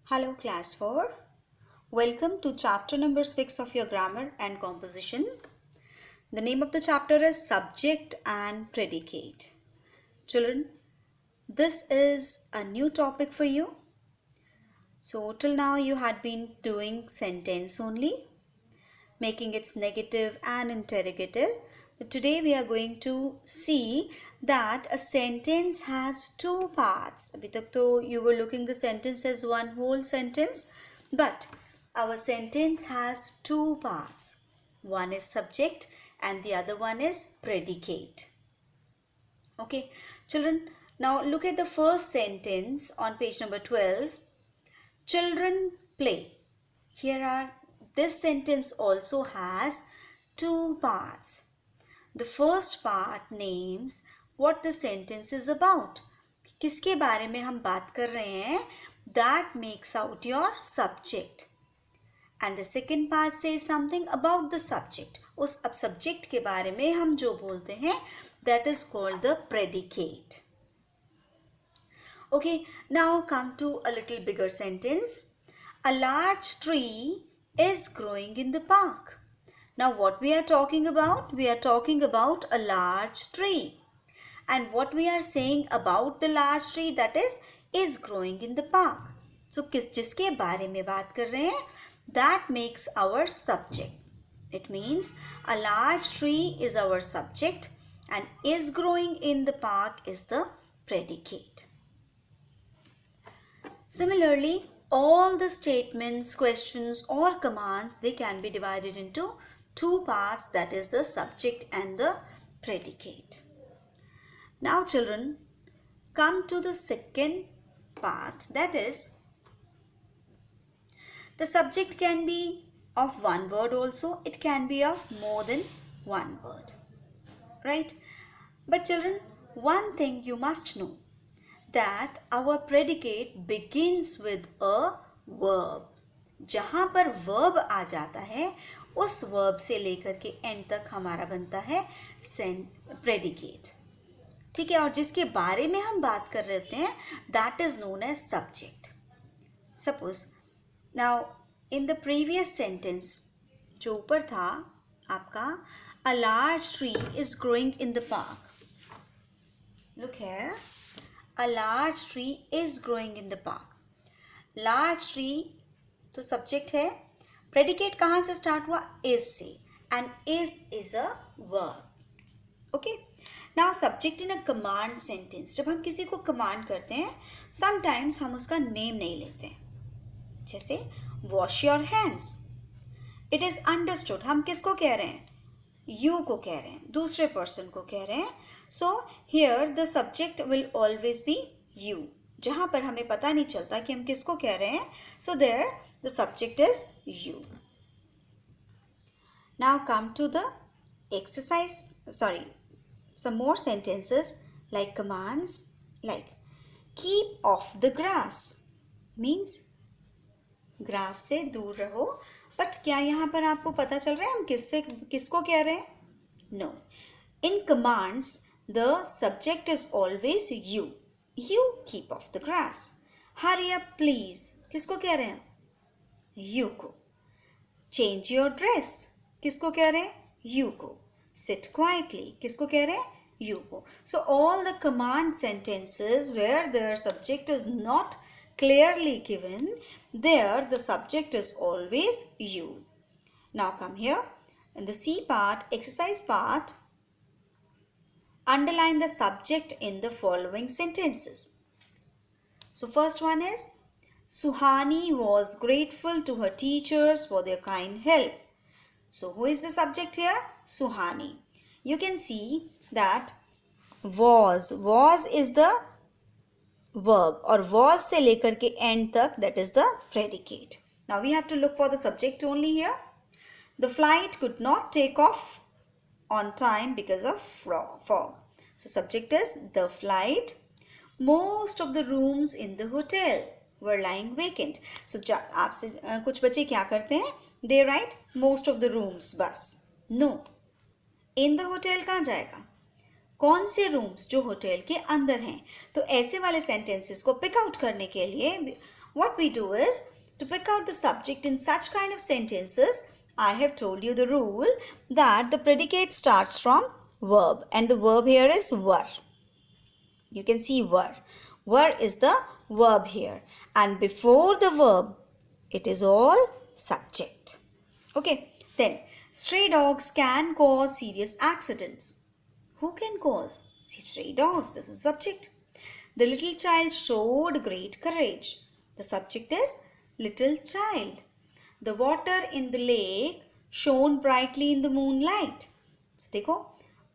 Hello class 4. Welcome to chapter number 6 of your grammar and composition. The name of the chapter is subject and predicate. Children, this is a new topic for you. So till now you had been doing sentence only, making its negative and interrogative. But today we are going to see that a sentence has two parts. अभी तक तो you were looking the sentence as one whole sentence, but our sentence has two parts. One is subject and the other one is predicate. Okay, children, now look at the first sentence on page number 12. Children play. This sentence also has two parts. The first part names what the sentence is about. किसके बारे में हम बात कर रहे हैं? That makes out your subject. And the second part says something about the subject. उस अब subject के बारे में हम जो बोलते हैं, that is called the predicate. Okay, now come to a little bigger sentence. A large tree is growing in the park. Now what we are talking about? We are talking about a large tree. And what we are saying about the large tree, that is growing in the park. So जिसके बारे में बात कर रहे हैं? That makes our subject. It means a large tree is our subject and is growing in the park is the predicate. Similarly, all the statements, questions or commands, they can be divided into two parts, that is the subject and the predicate. Now children, come to the second part, that is the subject can be of one word also, it can be of more than one word, right? But children, one thing you must know, that our predicate begins with a verb. जहाँ पर verb आ जाता है, उस verb से लेकर के end तक हमारा बनता है predicate. ठीक है, और जिसके बारे में हम बात कर रहे होते हैं, that is known as subject. Suppose, now in the previous sentence, जो ऊपर था आपका, a large tree is growing in the park. Look here. A large tree is growing in the park. Large tree तो subject है. Predicate कहाँ से start हुआ? Is से. And is a verb. Okay. Now subject in a command sentence. जब हम किसी को command करते हैं, sometimes हम उसका name नहीं लेते हैं. जैसे wash your hands. It is understood. हम किसको कह रहे हैं? You को कह रहे हैं, दूसरे person को कह रहे हैं. So here the subject will always be you. जहाँ पर हमें पता नहीं चलता कि हम किसको कह रहे हैं, so there the subject is you. Now come to the exercise. Some more sentences like commands, like keep off the grass means grass से दूर रहो. बट क्या यहाँ पर आपको पता चल रहा है हम किसको कह रहे हैं? No. In commands, the subject is always you. You keep off the grass. Hurry up, please. किसको कह रहे हैं? You को. Change your dress. किसको कह रहे हैं? You को. Sit quietly. किसको कह रहे हैं? You को. So all the command sentences where their subject is not clearly given, there the subject is always you. Now come here. In the C part, exercise part, underline the subject in the following sentences. So first one is, Suhani was grateful to her teachers for their kind help. So who is the subject here? Suhani. You can see that was is the verb, और was से लेकर के end तक, that is the predicate. Now we have to look for the subject only here. The flight could not take off on time because of fog. So subject is the flight. Most of the rooms in the hotel were lying vacant. So आपसे कुछ बच्चे क्या करते हैं? They write most of the rooms बस. No. In the hotel कहाँ जाएगा? कौन से रूम्स जो होटल के अंदर हैं? तो ऐसे वाले सेंटेंसेस को पिक आउट करने के लिए what we do is, to pick out the subject in such kind of sentences, I have told you the rule that the predicate starts from verb, and the verb here is were. You can see were. Were is the verb here, and before the verb, it is all subject. Okay, then stray dogs can cause serious accidents. Who can cause? Stray dogs. This is subject. The little child showed great courage. The subject is little child. The water in the lake shone brightly in the moonlight. So देखो,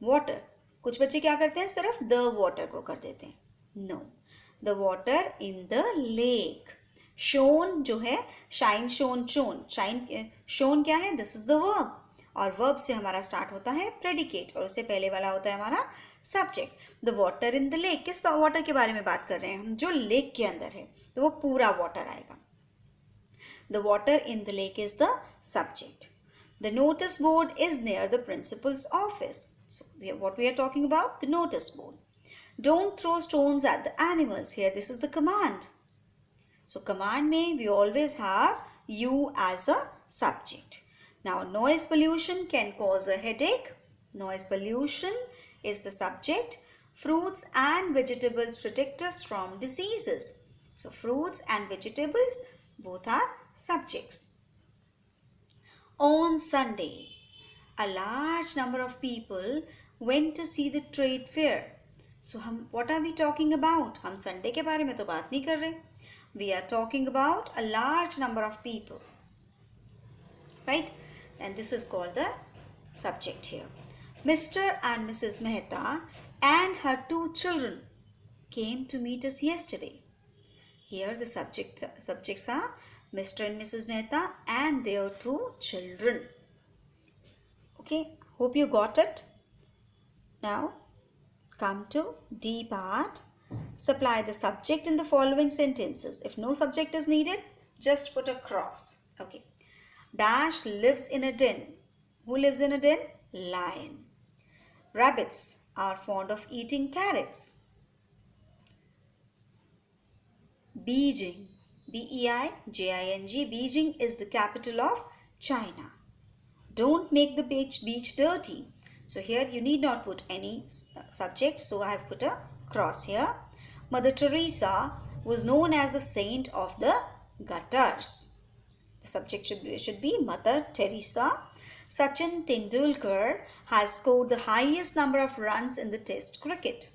water. कुछ बच्चे क्या करते हैं? सिर्फ the water को कर देते हैं. No. The water in the lake. Shone जो है, shine, shone, shone. Shone क्या है? This is the verb. और verb से हमारा start होता है predicate, और उससे पहले वाला होता है हमारा subject. The water in the lake. किस water के बारे में बात कर रहे हैं हम? जो lake के अंदर है, तो वो पूरा water आएगा. The water in the lake is the subject. The notice board is near the principal's office. So what we are talking about? The notice board. Don't throw stones at the animals. Here this is the command. So command में we always have you as a subject. Now noise pollution can cause a headache. Noise pollution is the subject. Fruits and vegetables protect us from diseases. So fruits and vegetables both are subjects. On Sunday, a large number of people went to see the trade fair. So what are we talking about? हम Sunday के बारे में तो बात नहीं कर रहे. We are talking about a large number of people. Right? And this is called the subject here. Mr. and Mrs. Mehta and her 2 children came to meet us yesterday. Here the subjects are Mr. and Mrs. Mehta and their 2 children. Okay, hope you got it. Now come to D part. Supply the subject in the following sentences. If no subject is needed, just put a cross. Okay. Dash lives in a den. Who lives in a den? Lion. Rabbits are fond of eating carrots. Beijing, B-E-I-J-I-N-G, Beijing is the capital of China. Don't make the beach dirty. So here you need not put any subject, so I have put a cross here. Mother Teresa was known as the saint of the gutters. The subject should be Mother Teresa. Sachin Tendulkar has scored the highest number of runs in the Test cricket.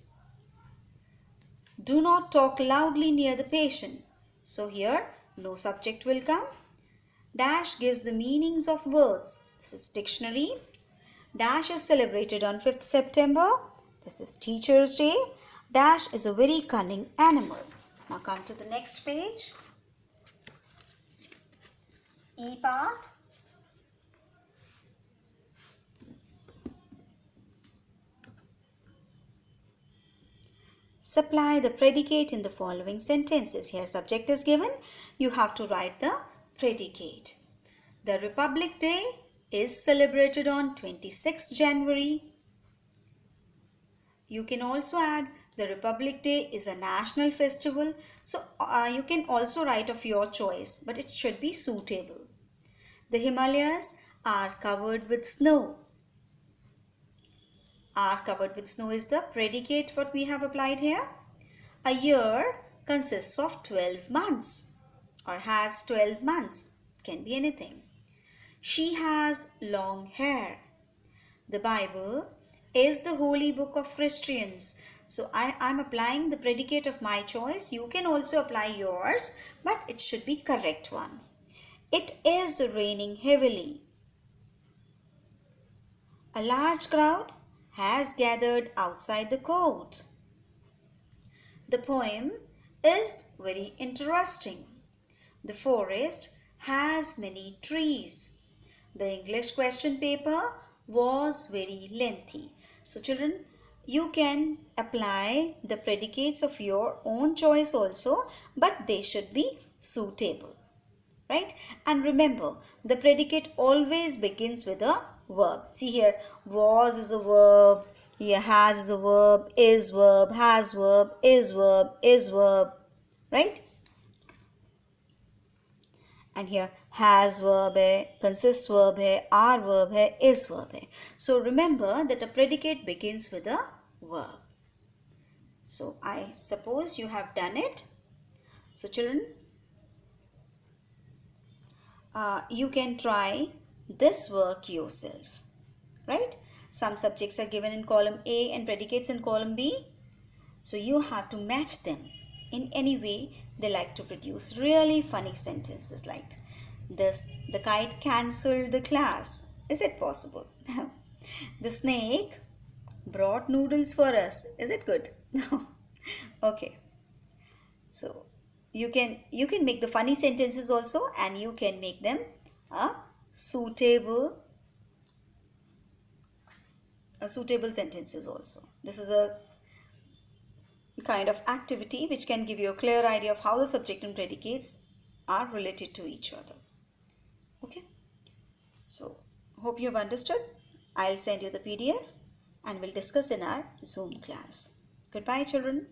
Do not talk loudly near the patient. So here no subject will come. Dash gives the meanings of words. This is dictionary. Dash is celebrated on 5th September. This is Teacher's Day. Dash is a very cunning animal. Now come to the next page. E part. Supply the predicate in the following sentences. Here subject is given. You have to write the predicate. The Republic Day is celebrated on 26th January. You can also add the Republic Day is a national festival. So you can also write of your choice, but it should be suitable. The Himalayas are covered with snow. Are covered with snow is the predicate what we have applied here. A year consists of 12 months or has 12 months. Can be anything. She has long hair. The Bible is the holy book of Christians. So I'm applying the predicate of my choice. You can also apply yours, but it should be correct one. It is raining heavily. A large crowd has gathered outside the court. The poem is very interesting. The forest has many trees. The English question paper was very lengthy. So children, you can apply the predicates of your own choice also, but they should be suitable. Right? And remember, the predicate always begins with a verb. See here, was is a verb, here has is a verb, is verb, has verb, is verb, right? And here has verb hai, consists verb hai, are verb hai, is verb hai. So remember that a predicate begins with a verb. So I suppose you have done it. So children, you can try this work yourself, right? Some subjects are given in column A and predicates in column B. So you have to match them in any way. They like to produce really funny sentences like this: the kite cancelled the class. Is it possible? The snake brought noodles for us. Is it good? No. Okay. So you can make the funny sentences also, and you can make them a suitable suitable sentences also. This is a kind of activity which can give you a clear idea of how the subject and predicates are related to each other. Okay, so hope you have understood. I'll send you the PDF and we'll discuss in our Zoom class. Goodbye, children.